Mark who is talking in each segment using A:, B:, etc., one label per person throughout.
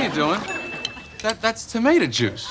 A: you doing? That's tomato juice.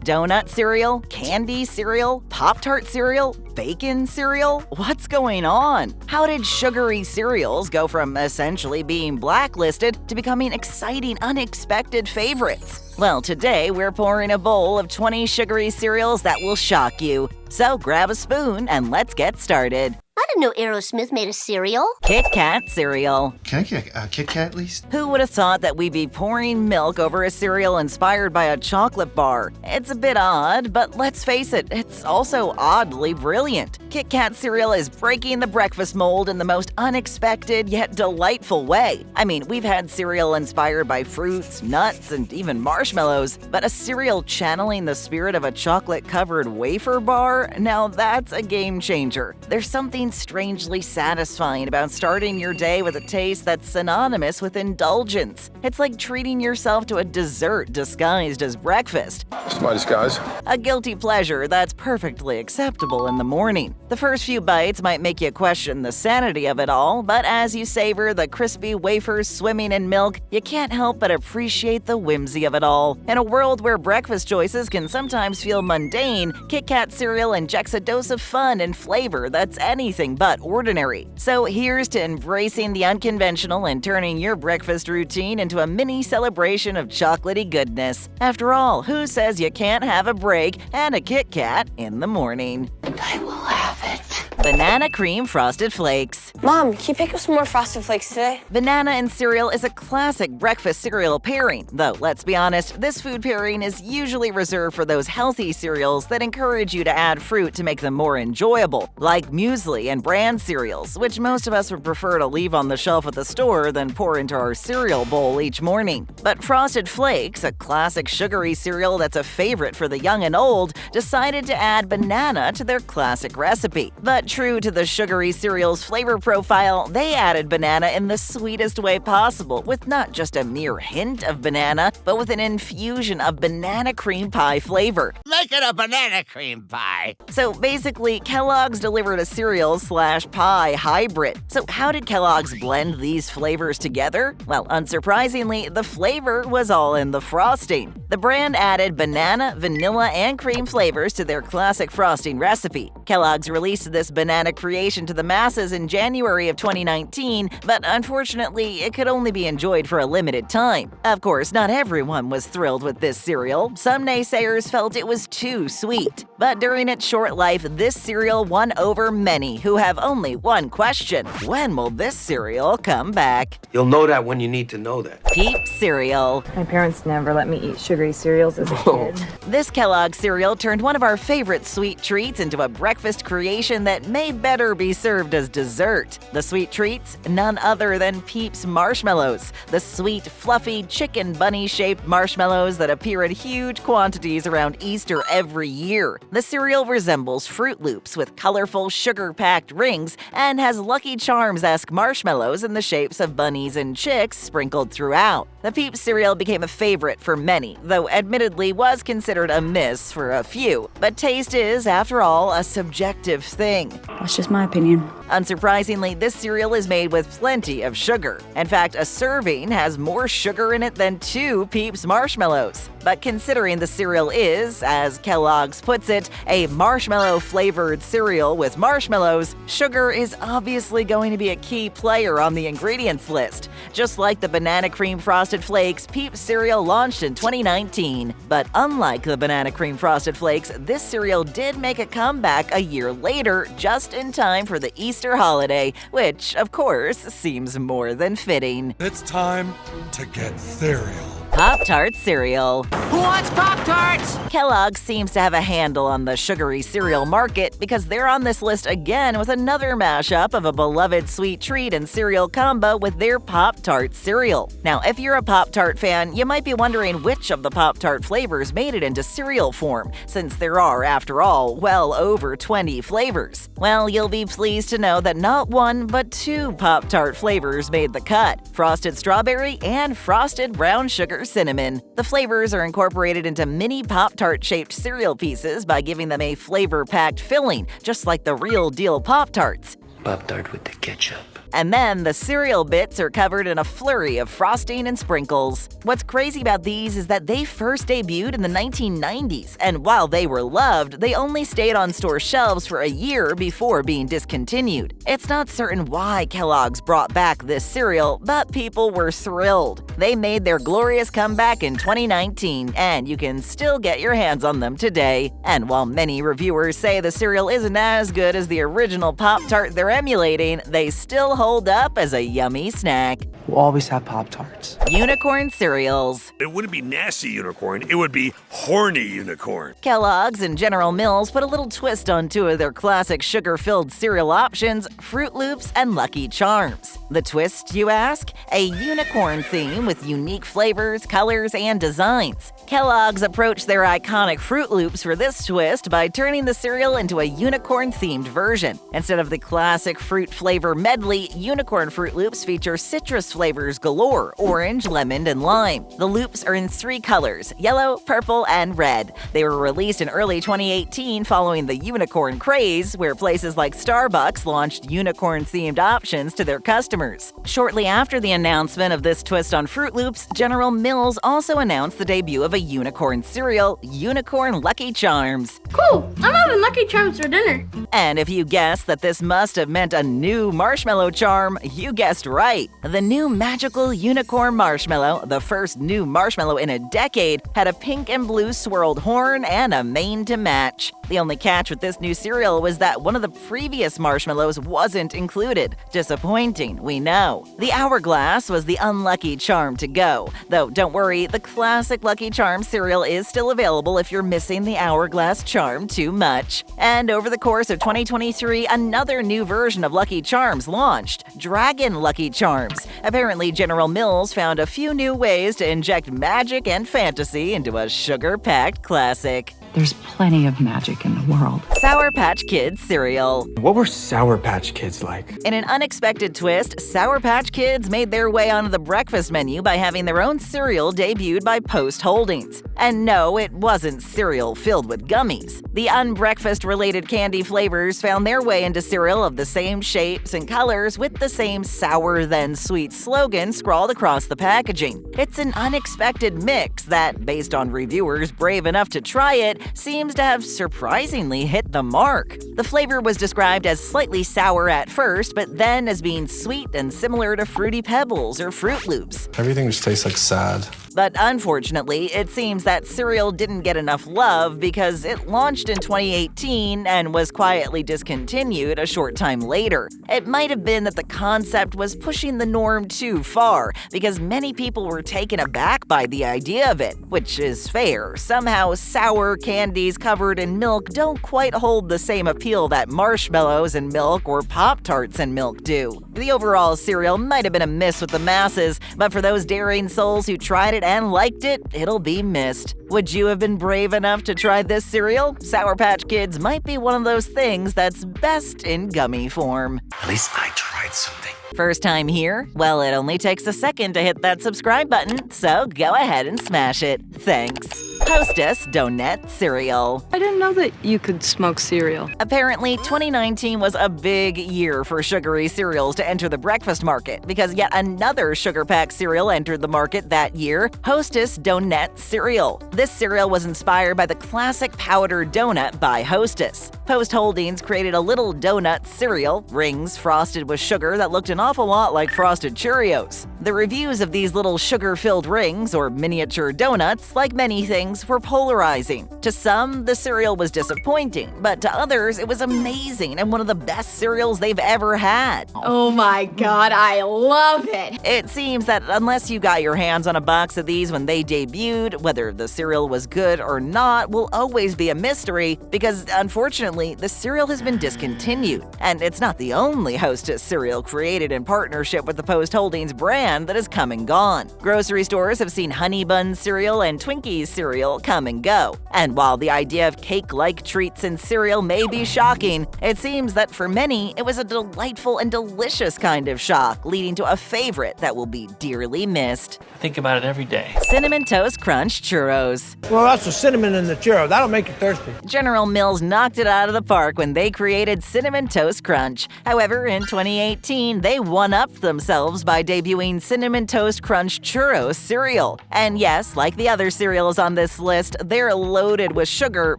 B: Donut cereal, candy cereal, Pop-Tart cereal, bacon cereal? What's going on? How did sugary cereals go from essentially being blacklisted to becoming exciting, unexpected favorites? Well, today we're pouring a bowl of 20 sugary cereals that will shock you. So grab a spoon and let's get started.
C: I didn't know Aerosmith made a cereal.
B: Kit Kat cereal.
D: Can I get a Kit Kat at least?
B: Who would have thought that we'd be pouring milk over a cereal inspired by a chocolate bar? It's a bit odd, but let's face it, it's also oddly brilliant. Kit Kat cereal is breaking the breakfast mold in the most unexpected yet delightful way. I mean, we've had cereal inspired by fruits, nuts, and even marshmallows, but a cereal channeling the spirit of a chocolate-covered wafer bar? Now that's a game changer. There's something strangely satisfying about starting your day with a taste that's synonymous with indulgence. It's like treating yourself to a dessert disguised as breakfast.
E: It's my disguise.
B: A guilty pleasure that's perfectly acceptable in the morning. The first few bites might make you question the sanity of it all, but as you savor the crispy wafers swimming in milk, you can't help but appreciate the whimsy of it all. In a world where breakfast choices can sometimes feel mundane, Kit Kat cereal injects a dose of fun and flavor that's anything but ordinary. So here's to embracing the unconventional and turning your breakfast routine into a mini celebration of chocolatey goodness. After all, who says you can't have a break and a Kit Kat in the morning?
C: I will have it.
B: Banana Cream Frosted Flakes.
F: Mom, can you pick up some more Frosted Flakes today?
B: Banana and cereal is a classic breakfast cereal pairing, though let's be honest, this food pairing is usually reserved for those healthy cereals that encourage you to add fruit to make them more enjoyable, like muesli and bran cereals, which most of us would prefer to leave on the shelf at the store than pour into our cereal bowl each morning. But Frosted Flakes, a classic sugary cereal that's a favorite for the young and old, decided to add banana to their classic recipe. But true to the sugary cereal's flavor profile, they added banana in the sweetest way possible, with not just a mere hint of banana, but with an infusion of banana cream pie flavor.
G: Make it a banana cream pie.
B: So basically, Kellogg's delivered a cereal/pie hybrid. So how did Kellogg's blend these flavors together? Well, unsurprisingly, the flavor was all in the frosting. The brand added banana, vanilla, and cream flavors to their classic frosting recipe. Kellogg's released this banana creation to the masses in January of 2019, but unfortunately, it could only be enjoyed for a limited time. Of course, not everyone was thrilled with this cereal. Some naysayers felt it was too sweet. But during its short life, this cereal won over many who have only one question: when will this cereal come back?
H: You'll know that when you need to know that.
B: Peeps Cereal.
I: My parents never let me eat sugary cereals as a kid.
B: This Kellogg cereal turned one of our favorite sweet treats into a breakfast creation that may better be served as dessert. The sweet treats? None other than Peeps marshmallows, the sweet, fluffy, chicken bunny-shaped marshmallows that appear in huge quantities around Easter every year. The cereal resembles Fruit Loops with colorful, sugar-packed rings and has Lucky Charms-esque marshmallows in the shapes of bunnies and chicks sprinkled throughout. The Peeps cereal became a favorite for many, though admittedly was considered a miss for a few. But taste is, after all, a subjective thing.
I: That's just my opinion.
B: Unsurprisingly, this cereal is made with plenty of sugar. In fact, a serving has more sugar in it than 2 Peeps marshmallows. But considering the cereal is, as Kellogg's puts it, a marshmallow-flavored cereal with marshmallows, sugar is obviously going to be a key player on the ingredients list. Just like the Banana Cream Frosted Flakes, Peeps cereal launched in 2019. But unlike the Banana Cream Frosted Flakes, this cereal did make a comeback a year later, just in time for the Easter holiday, which, of course, seems more than fitting.
J: It's time to get cereal.
B: Tarts Cereal.
G: Who wants Pop-Tarts?
B: Kellogg seems to have a handle on the sugary cereal market because they're on this list again with another mashup of a beloved sweet treat and cereal combo with their Pop-Tart cereal. Now, if you're a Pop-Tart fan, you might be wondering which of the Pop-Tart flavors made it into cereal form, since there are, after all, well over 20 flavors. Well, you'll be pleased to know that not 1 but 2 Pop-Tart flavors made the cut: Frosted Strawberry and Frosted Brown Sugar Cinnamon. The flavors are incorporated into mini Pop-Tart-shaped cereal pieces by giving them a flavor-packed filling, just like the real-deal Pop-Tarts.
H: Pop-Tart with the ketchup.
B: And then the cereal bits are covered in a flurry of frosting and sprinkles. What's crazy about these is that they first debuted in the 1990s, and while they were loved, they only stayed on store shelves for a year before being discontinued. It's not certain why Kellogg's brought back this cereal, but people were thrilled. They made their glorious comeback in 2019, and you can still get your hands on them today. And while many reviewers say the cereal isn't as good as the original Pop-Tart they're emulating, they still hold up as a yummy snack.
E: We'll always have Pop-Tarts.
B: Unicorn cereals.
J: It wouldn't be nasty unicorn, it would be horny unicorn.
B: Kellogg's and General Mills put a little twist on two of their classic sugar-filled cereal options, Fruit Loops and Lucky Charms. The twist, you ask? A unicorn theme with unique flavors, colors, and designs. Kellogg's approached their iconic Fruit Loops for this twist by turning the cereal into a unicorn-themed version. Instead of the classic fruit flavor medley, unicorn Fruit Loops feature citrus flavors galore: orange, lemon, and lime. The loops are in 3 colors: yellow, purple, and red. They were released in early 2018 following the unicorn craze, where places like Starbucks launched unicorn-themed options to their customers. Shortly after the announcement of this twist on Fruit Loops, General Mills also announced the debut of a unicorn cereal, Unicorn Lucky Charms.
F: Cool, I'm having Lucky Charms for dinner.
B: And if you guessed that this must have meant a new marshmallow charm, you guessed right. The new magical unicorn marshmallow, the first new marshmallow in a decade, had a pink and blue swirled horn and a mane to match. The only catch with this new cereal was that one of the previous marshmallows wasn't included. Disappointing, we know. The Hourglass was the unlucky charm to go. Though don't worry, the classic Lucky Charms cereal is still available if you're missing the Hourglass charm too much. And over the course of 2023, another new version of Lucky Charms launched, Dragon Lucky Charms. Apparently, General Mills found a few new ways to inject magic and fantasy into a sugar-packed classic.
I: There's plenty of magic in the world.
B: Sour Patch Kids cereal.
E: What were Sour Patch Kids like?
B: In an unexpected twist, Sour Patch Kids made their way onto the breakfast menu by having their own cereal debuted by Post Holdings. And no, it wasn't cereal filled with gummies. The unbreakfast-related candy flavors found their way into cereal of the same shapes and colors with the same sour then sweet slogan scrawled across the packaging. It's an unexpected mix that, based on reviewers brave enough to try it, seems to have surprisingly hit the mark. The flavor was described as slightly sour at first, but then as being sweet and similar to Fruity Pebbles or Fruit Loops.
A: Everything just tastes like sad.
B: But unfortunately, it seems that cereal didn't get enough love because it launched in 2018 and was quietly discontinued a short time later. It might have been that the concept was pushing the norm too far because many people were taken aback by the idea of it, which is fair. Somehow, sour candies covered in milk don't quite hold the same appeal that marshmallows and milk or Pop-Tarts and milk do. The overall cereal might have been a miss with the masses, but for those daring souls who tried it and liked it, it'll be missed. Would you have been brave enough to try this cereal? Sour Patch Kids might be one of those things that's best in gummy form.
D: At least I tried something.
B: First time here? Well, it only takes a second to hit that subscribe button, so go ahead and smash it. Thanks. Hostess Donettes Cereal.
I: I didn't know that you could smoke cereal.
B: Apparently, 2019 was a big year for sugary cereals to enter the breakfast market because yet another sugar-packed cereal entered the market that year, Hostess Donettes Cereal. This cereal was inspired by the classic powdered donut by Hostess. Post Holdings created a little donut cereal, rings frosted with sugar that looked an awful lot like frosted Churros. The reviews of these little sugar-filled rings, or miniature donuts, like many things, were polarizing. To some, the cereal was disappointing, but to others, it was amazing and one of the best cereals they've ever had.
F: Oh my god, I love it!
B: It seems that unless you got your hands on a box of these when they debuted, whether the cereal was good or not will always be a mystery because, unfortunately, the cereal has been discontinued. And it's not the only Hostess cereal created in partnership with the Post Holdings brand that has come and gone. Grocery stores have seen Honey Bun cereal and Twinkies cereal cereal come and go. And while the idea of cake-like treats in cereal may be shocking, it seems that for many, it was a delightful and delicious kind of shock, leading to a favorite that will be dearly missed.
K: I think about it every day.
B: Cinnamon Toast Crunch Churros.
L: Well, that's the cinnamon in the churro. That'll make you thirsty.
B: General Mills knocked it out of the park when they created Cinnamon Toast Crunch. However, in 2018, they one-upped themselves by debuting Cinnamon Toast Crunch Churros cereal. And yes, like the other cereals on this list, they're loaded with sugar,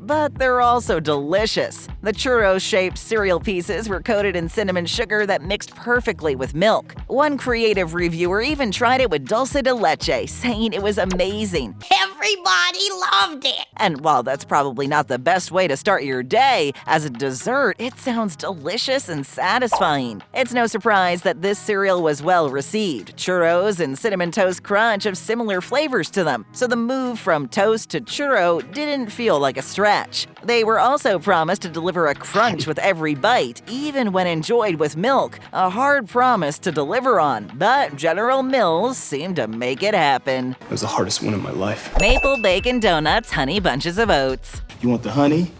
B: but they're also delicious. The churros-shaped cereal pieces were coated in cinnamon sugar that mixed perfectly with milk. One creative reviewer even tried it with dulce de leche, saying it was amazing.
C: Everybody loved it.
B: And while that's probably not the best way to start your day, as a dessert, it sounds delicious and satisfying. It's no surprise that this cereal was well received. Churros and Cinnamon Toast Crunch have similar flavors to them, so the move from toast to churro didn't feel like a stretch. They were also promised to deliver a crunch with every bite, even when enjoyed with milk, a hard promise to deliver on, but General Mills seemed to make it happen.
E: It was the hardest one in my life.
B: Maple Bacon Donuts Honey Bunches of Oats.
E: You want the honey,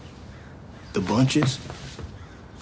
E: the bunches,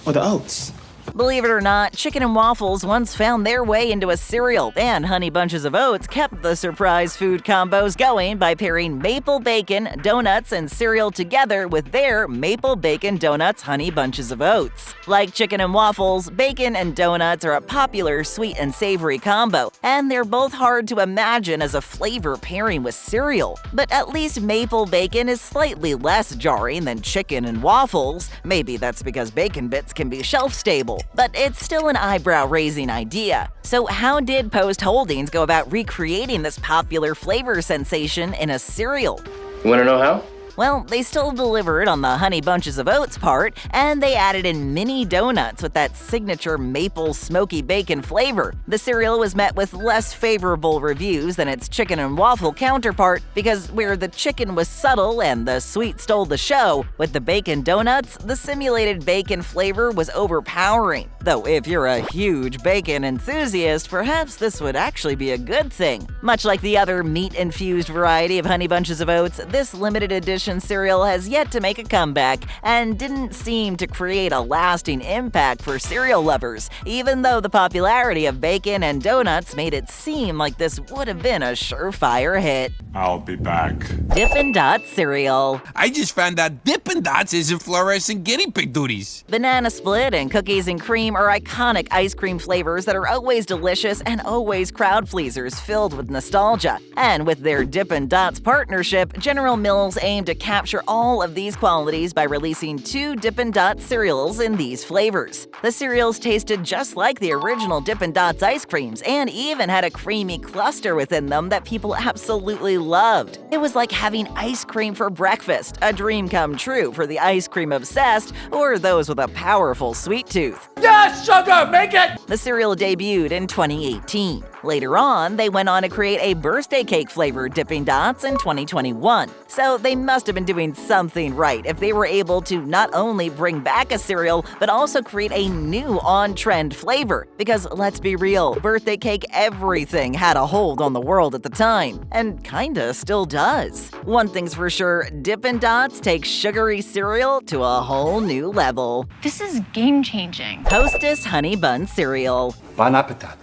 E: or the oats?
B: Believe it or not, chicken and waffles once found their way into a cereal, and Honey Bunches of Oats kept the surprise food combos going by pairing maple bacon, donuts, and cereal together with their Maple Bacon Donuts Honey Bunches of Oats. Like chicken and waffles, bacon and donuts are a popular sweet and savory combo, and they're both hard to imagine as a flavor pairing with cereal. But at least maple bacon is slightly less jarring than chicken and waffles. Maybe that's because bacon bits can be shelf-stable. But it's still an eyebrow-raising idea. So how did Post Holdings go about recreating this popular flavor sensation in a cereal?
E: You want to know how?
B: Well, they still delivered on the Honey Bunches of Oats part, and they added in mini donuts with that signature maple smoky bacon flavor. The cereal was met with less favorable reviews than its chicken and waffle counterpart because where the chicken was subtle and the sweet stole the show, with the bacon donuts, the simulated bacon flavor was overpowering. Though if you're a huge bacon enthusiast, perhaps this would actually be a good thing. Much like the other meat-infused variety of Honey Bunches of Oats, this limited edition cereal has yet to make a comeback and didn't seem to create a lasting impact for cereal lovers, even though the popularity of bacon and donuts made it seem like this would have been a surefire hit.
M: I'll be back.
B: Dippin' Dots Cereal.
A: I just found out Dippin' Dots isn't fluorescent guinea pig duties.
B: Banana split and cookies and cream are iconic ice cream flavors that are always delicious and always crowd pleasers filled with nostalgia. And with their Dippin' Dots partnership, General Mills aimed to capture all of these qualities by releasing 2 Dippin' Dots cereals in these flavors. The cereals tasted just like the original Dippin' Dots ice creams and even had a creamy cluster within them that people absolutely loved. It was like having ice cream for breakfast, a dream come true for the ice cream obsessed or those with a powerful sweet tooth.
L: Yes, sugar, make it!
B: The cereal debuted in 2018. Later on, they went on to create a birthday cake flavored Dippin' Dots in 2021. So they must have been doing something right if they were able to not only bring back a cereal, but also create a new on-trend flavor. Because let's be real, birthday cake everything had a hold on the world at the time, and kinda still does. One thing's for sure, Dippin' Dots takes sugary cereal to a whole new level.
N: This is game-changing.
B: Hostess Honey Bun Cereal.
H: Bon appetit.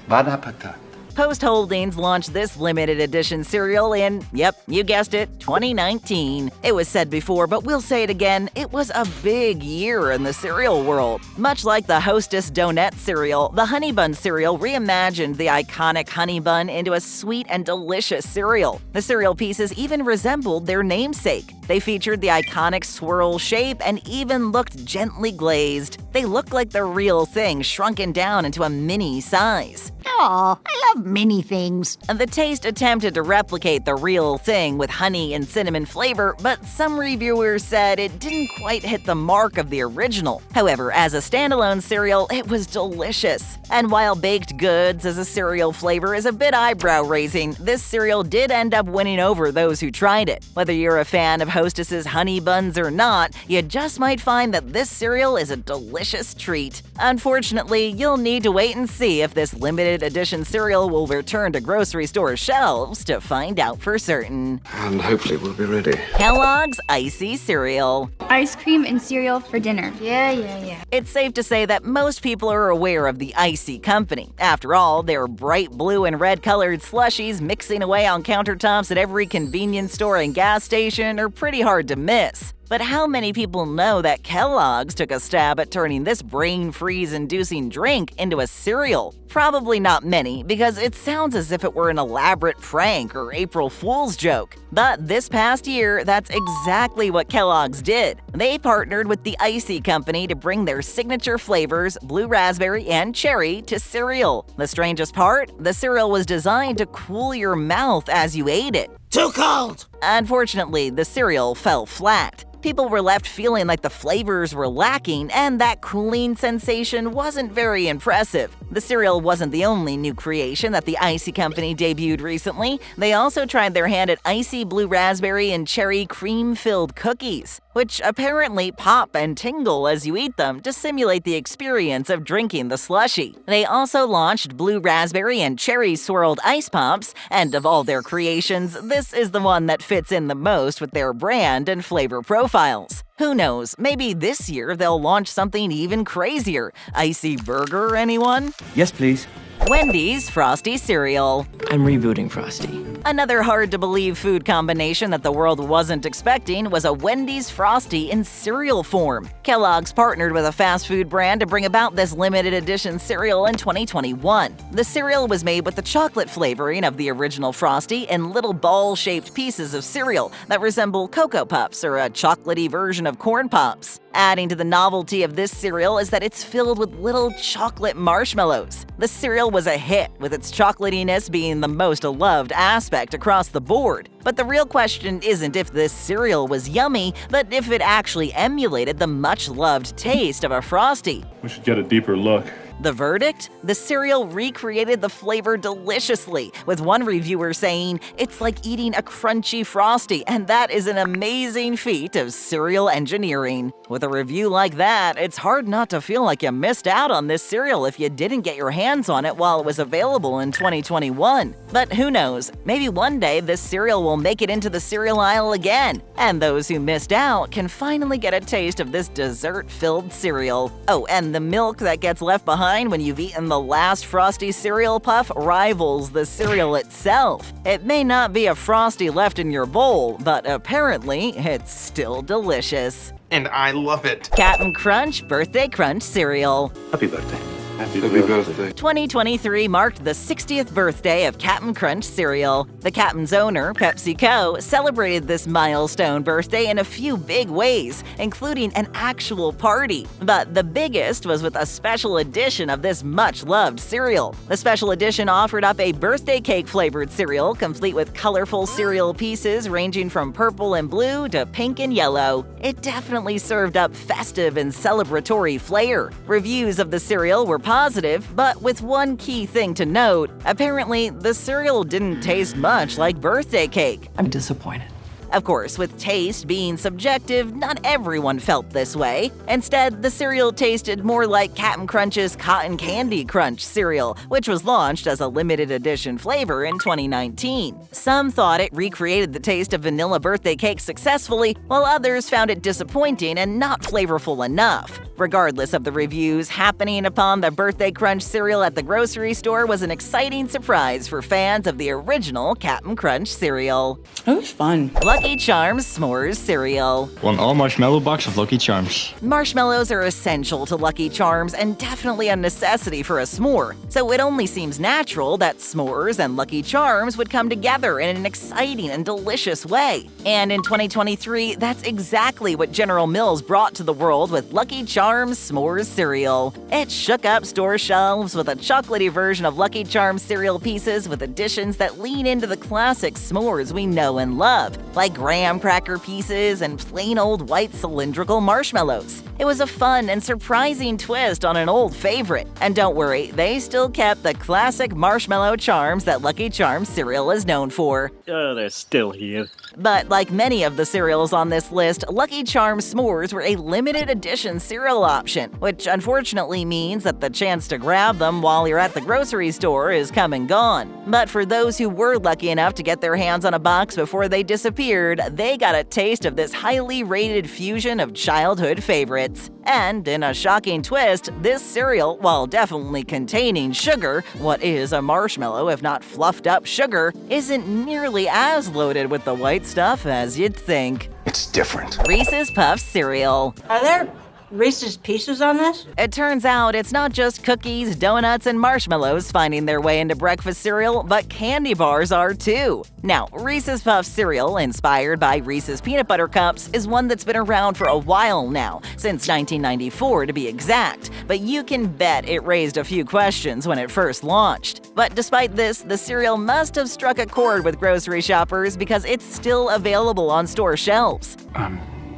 H: Bon appetit.
B: Post Holdings launched this limited edition cereal in, yep, you guessed it, 2019. It was said before, but we'll say it again, it was a big year in the cereal world. Much like the Hostess Donettes cereal, the Honey Bun cereal reimagined the iconic honey bun into a sweet and delicious cereal. The cereal pieces even resembled their namesake. They featured the iconic swirl shape and even looked gently glazed. They looked like the real thing shrunken down into a mini size.
C: Aw, I love mini things.
B: The taste attempted to replicate the real thing with honey and cinnamon flavor, but some reviewers said it didn't quite hit the mark of the original. However, as a standalone cereal, it was delicious. And while baked goods as a cereal flavor is a bit eyebrow-raising, this cereal did end up winning over those who tried it. Whether you're a fan of Hostess's honey buns or not, you just might find that this cereal is a delicious treat. Unfortunately, you'll need to wait and see if this limited edition cereal will return to grocery store shelves to find out for certain.
H: And hopefully we'll be ready.
B: Kellogg's ICEE cereal.
N: Ice cream and cereal for dinner. Yeah.
B: It's safe to say that most people are aware of the ICEE company. After all, their bright blue and red colored slushies mixing away on countertops at every convenience store and gas station are pretty hard to miss. But how many people know that Kellogg's took a stab at turning this brain freeze-inducing drink into a cereal? Probably not many, because it sounds as if it were an elaborate prank or April Fool's joke. But this past year, that's exactly what Kellogg's did. They partnered with the ICEE company to bring their signature flavors, blue raspberry and cherry, to cereal. The strangest part? The cereal was designed to cool your mouth as you ate it.
G: Too cold!
B: Unfortunately, the cereal fell flat. People were left feeling like the flavors were lacking, and that cooling sensation wasn't very impressive. The cereal wasn't the only new creation that the ICEE company debuted recently. They also tried their hand at ICEE blue raspberry and cherry cream-filled cookies, which apparently pop and tingle as you eat them to simulate the experience of drinking the slushie. They also launched blue raspberry and cherry swirled ice pops, and of all their creations, this is the one that fits in the most with their brand and flavor profiles. Who knows, maybe this year they'll launch something even crazier. ICEE burger, anyone?
E: Yes, please.
B: Wendy's Frosty Cereal.
E: I'm rebooting Frosty.
B: Another hard-to-believe food combination that the world wasn't expecting was a Wendy's Frosty in cereal form. Kellogg's partnered with a fast food brand to bring about this limited edition cereal in 2021. The cereal was made with the chocolate flavoring of the original Frosty in little ball-shaped pieces of cereal that resemble Cocoa Puffs or a chocolatey version of Corn Pops. Adding to the novelty of this cereal is that it's filled with little chocolate marshmallows. The cereal was a hit, with its chocolatiness being the most loved aspect across the board. But the real question isn't if this cereal was yummy, but if it actually emulated the much-loved taste of a Frosty.
K: We should get a deeper look.
B: The verdict? The cereal recreated the flavor deliciously, with one reviewer saying, "It's like eating a crunchy Frosty, and that is an amazing feat of cereal engineering." With a review like that, it's hard not to feel like you missed out on this cereal if you didn't get your hands on it while it was available in 2021. But who knows, maybe one day this cereal will make it into the cereal aisle again, and those who missed out can finally get a taste of this dessert-filled cereal. Oh, and the milk that gets left behind when you've eaten the last Frosty cereal puff rivals the cereal itself. It may not be a Frosty left in your bowl, but apparently it's still delicious.
D: And I love it.
B: Cap'n Crunch Birthday Crunch Cereal.
K: Happy birthday.
H: Happy birthday.
B: 2023 marked the 60th birthday of Cap'n Crunch cereal. The Cap'n's owner, PepsiCo, celebrated this milestone birthday in a few big ways, including an actual party. But the biggest was with a special edition of this much-loved cereal. The special edition offered up a birthday cake-flavored cereal, complete with colorful cereal pieces ranging from purple and blue to pink and yellow. It definitely served up festive and celebratory flair. Reviews of the cereal were positive, but with one key thing to note. Apparently, the cereal didn't taste much like birthday cake.
I: I'm disappointed.
B: Of course, with taste being subjective, not everyone felt this way. Instead, the cereal tasted more like Cap'n Crunch's Cotton Candy Crunch cereal, which was launched as a limited edition flavor in 2019. Some thought it recreated the taste of vanilla birthday cake successfully, while others found it disappointing and not flavorful enough. Regardless of the reviews, happening upon the Birthday Crunch cereal at the grocery store was an exciting surprise for fans of the original Cap'n Crunch cereal.
I: It was fun.
B: Lucky Charms S'mores cereal.
M: One all-marshmallow box of Lucky Charms.
B: Marshmallows are essential to Lucky Charms and definitely a necessity for a s'more, so it only seems natural that s'mores and Lucky Charms would come together in an exciting and delicious way. And in 2023, that's exactly what General Mills brought to the world with Lucky Charms S'mores cereal. It shook up store shelves with a chocolatey version of Lucky Charms cereal pieces with additions that lean into the classic s'mores we know and love, like graham cracker pieces and plain old white cylindrical marshmallows. It was a fun and surprising twist on an old favorite. And don't worry, they still kept the classic marshmallow charms that Lucky Charms cereal is known for.
M: Oh, they're still here.
B: But like many of the cereals on this list, Lucky Charms S'mores were a limited edition cereal barrel option, which unfortunately means that the chance to grab them while you're at the grocery store is come and gone. But for those who were lucky enough to get their hands on a box before they disappeared, they got a taste of this highly rated fusion of childhood favorites. And in a shocking twist, this cereal, while definitely containing sugar, what is a marshmallow if not fluffed up sugar, isn't nearly as loaded with the white stuff as you'd think.
E: It's different.
B: Reese's Puffs Cereal.
C: Are there Reese's Pieces on this?
B: It turns out it's not just cookies, donuts, and marshmallows finding their way into breakfast cereal, but candy bars are too. Now, Reese's Puffs Cereal, inspired by Reese's Peanut Butter Cups, is one that's been around for a while now, since 1994 to be exact, but you can bet it raised a few questions when it first launched. But despite this, the cereal must have struck a chord with grocery shoppers because it's still available on store shelves.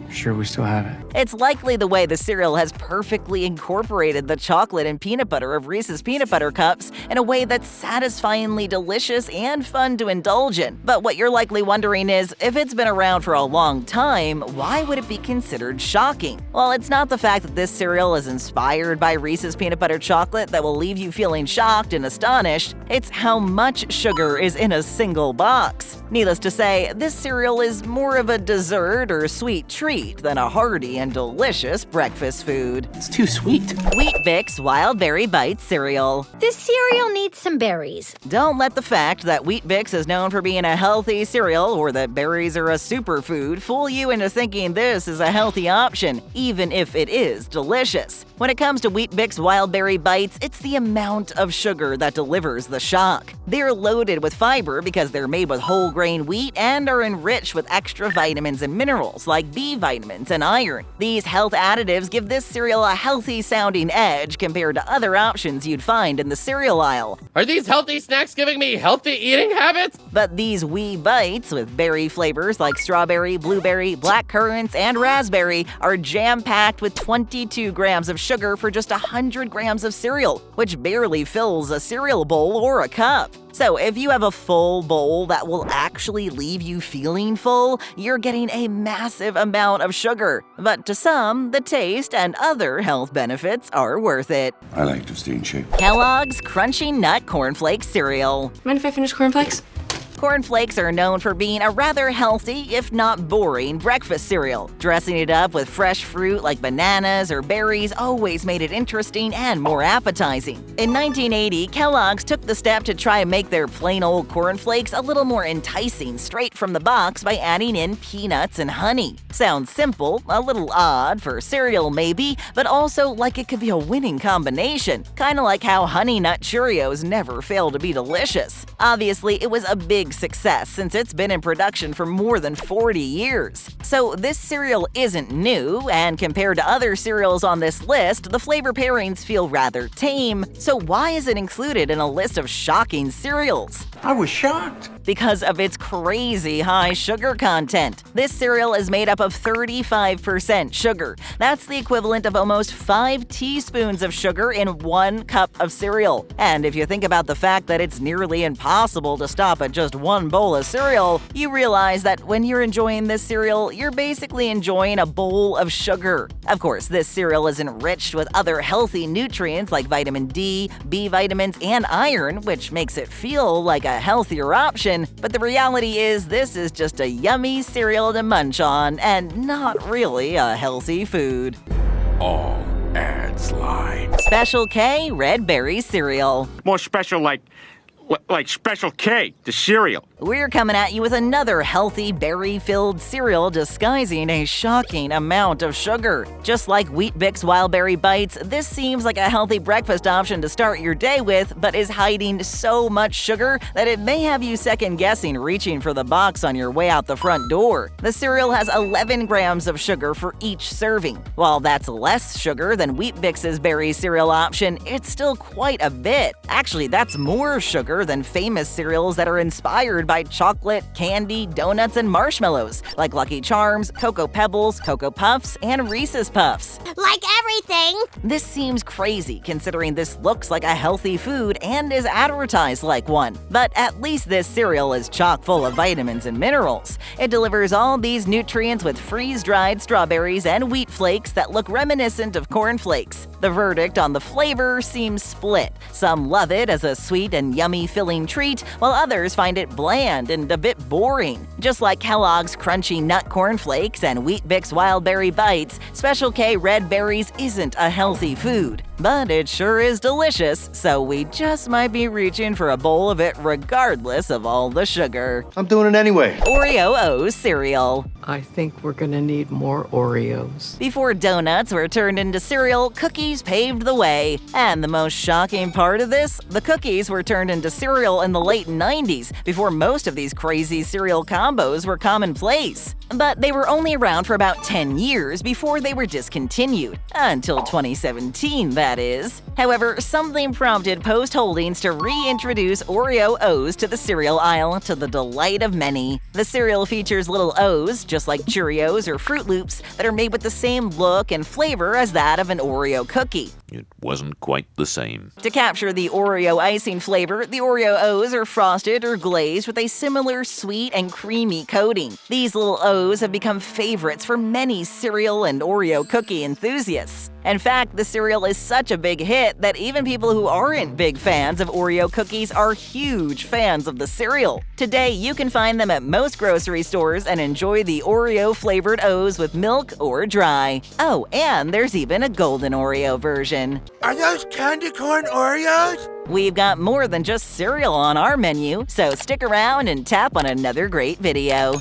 E: Sure we still have it.
B: It's likely the way the cereal has perfectly incorporated the chocolate and peanut butter of Reese's Peanut Butter Cups in a way that's satisfyingly delicious and fun to indulge in. But what you're likely wondering is, if it's been around for a long time, why would it be considered shocking? Well, it's not the fact that this cereal is inspired by Reese's Peanut Butter Chocolate that will leave you feeling shocked and astonished. It's how much sugar is in a single box. Needless to say, this cereal is more of a dessert or sweet treat than a hearty and delicious breakfast food.
A: It's too sweet.
B: Weet-Bix Wild Berry Bites Cereal.
C: This cereal needs some berries.
B: Don't let the fact that Weet-Bix is known for being a healthy cereal or that berries are a superfood fool you into thinking this is a healthy option, even if it is delicious. When it comes to Weet-Bix Wild Berry Bites, it's the amount of sugar that delivers the shock. They're loaded with fiber because they're made with whole grain wheat and are enriched with extra vitamins and minerals like B vitamins and iron. These health additives give this cereal a healthy-sounding edge compared to other options you'd find in the cereal aisle.
L: Are these healthy snacks giving me healthy eating habits?
B: But these wee bites with berry flavors like strawberry, blueberry, black currants, and raspberry are jam-packed with 22 grams of sugar for just 100 grams of cereal, which barely fills a cereal bowl or a cup. So if you have a full bowl that will actually leave you feeling full, you're getting a massive amount of sugar. But to some, the taste and other health benefits are worth it.
H: I like to stay in shape.
B: Kellogg's Crunchy Nut Cornflakes Cereal.
I: Mind if I finish cornflakes?
B: Cornflakes are known for being a rather healthy, if not boring, breakfast cereal. Dressing it up with fresh fruit like bananas or berries always made it interesting and more appetizing. In 1980, Kellogg's took the step to try and make their plain old cornflakes a little more enticing straight from the box by adding in peanuts and honey. Sounds simple, a little odd for cereal maybe, but also like it could be a winning combination. Kinda like how Honey Nut Cheerios never fail to be delicious. Obviously, it was a big success since it's been in production for more than 40 years. So this cereal isn't new, and compared to other cereals on this list, the flavor pairings feel rather tame. So why is it included in a list of shocking cereals?
L: I was shocked.
B: Because of its crazy high sugar content. This cereal is made up of 35% sugar. That's the equivalent of almost 5 teaspoons of sugar in 1 cup of cereal. And if you think about the fact that it's nearly impossible to stop at just 1 bowl of cereal, you realize that when you're enjoying this cereal, you're basically enjoying a bowl of sugar. Of course, this cereal is enriched with other healthy nutrients like vitamin D, B vitamins, and iron, which makes it feel like a healthier option. But the reality is this is just a yummy cereal to munch on and not really a healthy food.
J: All ads lie.
B: Special K Red Berry Cereal.
L: More special like Special K, the cereal.
B: We're coming at you with another healthy berry-filled cereal disguising a shocking amount of sugar. Just like Weet-Bix Wild Berry Bites, this seems like a healthy breakfast option to start your day with, but is hiding so much sugar that it may have you second-guessing reaching for the box on your way out the front door. The cereal has 11 grams of sugar for each serving. While that's less sugar than Weet-Bix's berry cereal option, it's still quite a bit. Actually, that's more sugar better than famous cereals that are inspired by chocolate, candy, donuts, and marshmallows, like Lucky Charms, Cocoa Pebbles, Cocoa Puffs, and Reese's Puffs.
K: Like everything!
B: This seems crazy considering this looks like a healthy food and is advertised like one. But at least this cereal is chock full of vitamins and minerals. It delivers all these nutrients with freeze-dried strawberries and wheat flakes that look reminiscent of cornflakes. The verdict on the flavor seems split. Some love it as a sweet and yummy filling treat, while others find it bland and a bit boring. Just like Kellogg's crunchy nut cornflakes and Weet-Bix wild berry bites, Special K red berries isn't a healthy food. But it sure is delicious, so we just might be reaching for a bowl of it regardless of all the sugar.
H: I'm doing it anyway.
B: Oreo O's cereal.
O: I think we're gonna need more Oreos.
B: Before donuts were turned into cereal, cookies paved the way. And the most shocking part of this, the cookies were turned into cereal in the late 90s, before most of these crazy cereal combos were commonplace. But they were only around for about 10 years before they were discontinued. Until 2017, that is. However, something prompted Post Holdings to reintroduce Oreo O's to the cereal aisle, to the delight of many. The cereal features little O's, just like Cheerios or Fruit Loops, that are made with the same look and flavor as that of an Oreo cookie.
P: It wasn't quite the same.
B: To capture the Oreo icing flavor, the Oreo O's are frosted or glazed with a similar sweet and creamy coating. These little O's have become favorites for many cereal and Oreo cookie enthusiasts. In fact, the cereal is such a big hit that even people who aren't big fans of Oreo cookies are huge fans of the cereal. Today, you can find them at most grocery stores and enjoy the Oreo-flavored O's with milk or dry. Oh, and there's even a golden Oreo version.
J: Are those candy corn Oreos?
B: We've got more than just cereal on our menu, so stick around and tap on another great video.